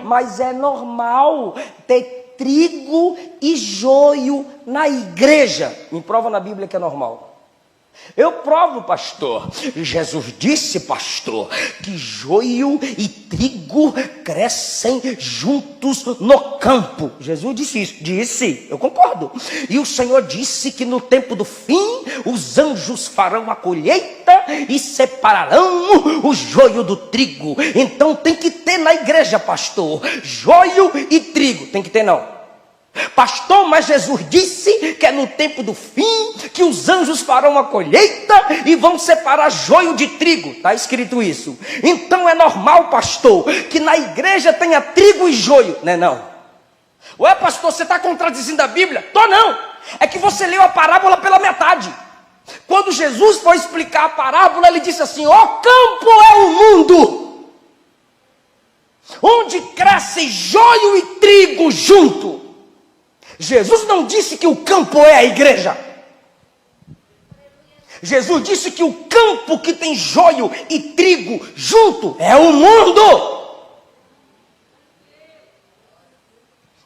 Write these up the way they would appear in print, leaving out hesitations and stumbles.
Mas é normal ter trigo e joio na igreja. Me prova na Bíblia que é normal. Eu provo, pastor. Jesus disse, pastor, que joio e trigo crescem juntos no campo. Jesus disse isso. Disse, eu concordo. E o Senhor disse que no tempo do fim, os anjos farão a colheita e separarão o joio do trigo. Então tem que ter na igreja, pastor, joio e trigo. Tem que ter não. Pastor, mas Jesus disse que é no tempo do fim que os anjos farão a colheita e vão separar joio de trigo. Está escrito isso. Então é normal, pastor, que na igreja tenha trigo e joio. Não é não? Ué, pastor, você está contradizendo a Bíblia? Tô não. É que você leu a parábola pela metade. Quando Jesus foi explicar a parábola, ele disse assim: o campo é o mundo, onde cresce joio e trigo junto. Jesus não disse que o campo é a igreja. Jesus disse que o campo que tem joio e trigo junto é o mundo.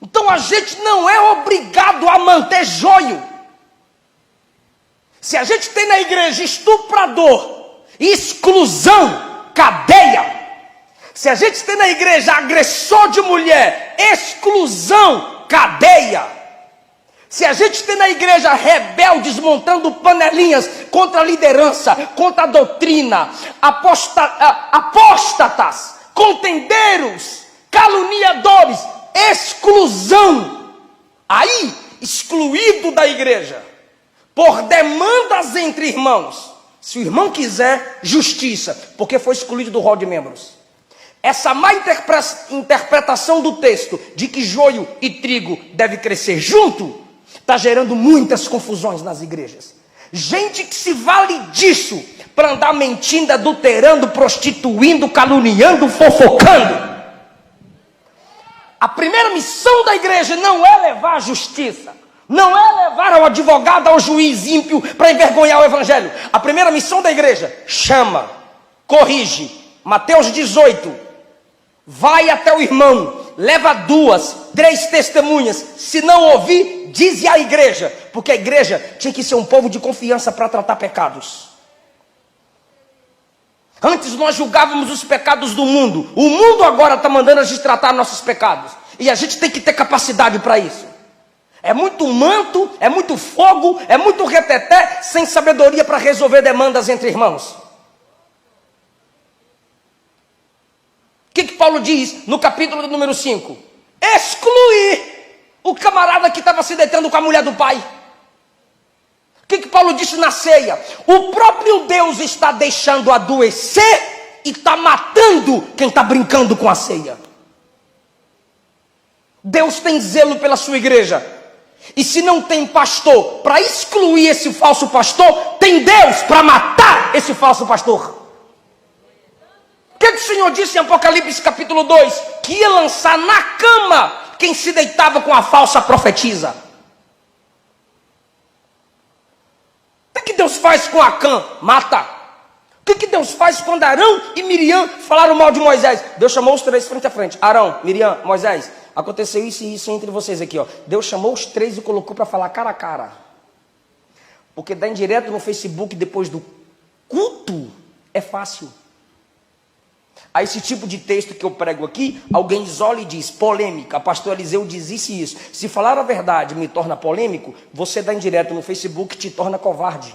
Então a gente não é obrigado a manter joio. Se a gente tem na igreja estuprador, exclusão, cadeia. Se a gente tem na igreja agressor de mulher, exclusão, cadeia. Se a gente tem na igreja rebeldes montando panelinhas contra a liderança, contra a doutrina, apóstatas, contendeiros, caluniadores, exclusão, aí excluído da igreja, por demandas entre irmãos. Se o irmão quiser, justiça, porque foi excluído do rol de membros. Essa má interpretação do texto de que joio e trigo deve crescer junto está gerando muitas confusões nas igrejas. Gente que se vale disso para andar mentindo, adulterando, prostituindo, caluniando, fofocando. A primeira missão da igreja não é levar a justiça, não é levar ao advogado, ao juiz ímpio para envergonhar o evangelho. A primeira missão da igreja: chama, corrige. Mateus 18, vai até o irmão, leva 2, 3 testemunhas, se não ouvir, dize à igreja, porque a igreja tinha que ser um povo de confiança para tratar pecados. Antes nós julgávamos os pecados do mundo, o mundo agora está mandando a gente tratar nossos pecados, e a gente tem que ter capacidade para isso. É muito manto, é muito fogo, é muito reteté, sem sabedoria para resolver demandas entre irmãos. O que Paulo diz no capítulo número 5? Excluir o camarada que estava se deitando com a mulher do pai. O que Paulo disse na ceia? O próprio Deus está deixando adoecer e está matando quem está brincando com a ceia. Deus tem zelo pela sua igreja. E se não tem pastor para excluir esse falso pastor, tem Deus para matar esse falso pastor. O que o Senhor disse em Apocalipse capítulo 2? Que ia lançar na cama quem se deitava com a falsa profetisa. O que Deus faz com Acã? Mata. O que Deus faz quando Arão e Miriam falaram mal de Moisés? Deus chamou os 3 frente a frente. Arão, Miriam, Moisés, aconteceu isso e isso entre vocês aqui, ó. Deus chamou os 3 e colocou para falar cara a cara. Porque dar indireto no Facebook depois do culto é fácil. A esse tipo de texto que eu prego aqui, alguém isola e diz, polêmica, pastor Eliseu diz isso e isso. Se falar a verdade me torna polêmico, você dá indireto no Facebook te torna covarde.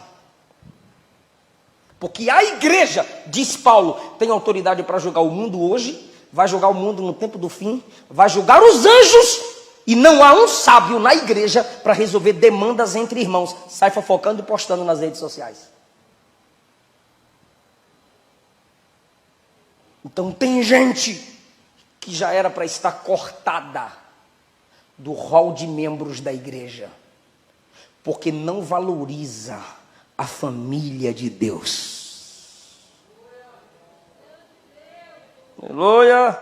Porque a igreja, diz Paulo, tem autoridade para julgar o mundo hoje, vai julgar o mundo no tempo do fim, vai julgar os anjos, e não há um sábio na igreja para resolver demandas entre irmãos. Sai fofocando e postando nas redes sociais. Então tem gente que já era para estar cortada do rol de membros da igreja, porque não valoriza a família de Deus. Aleluia!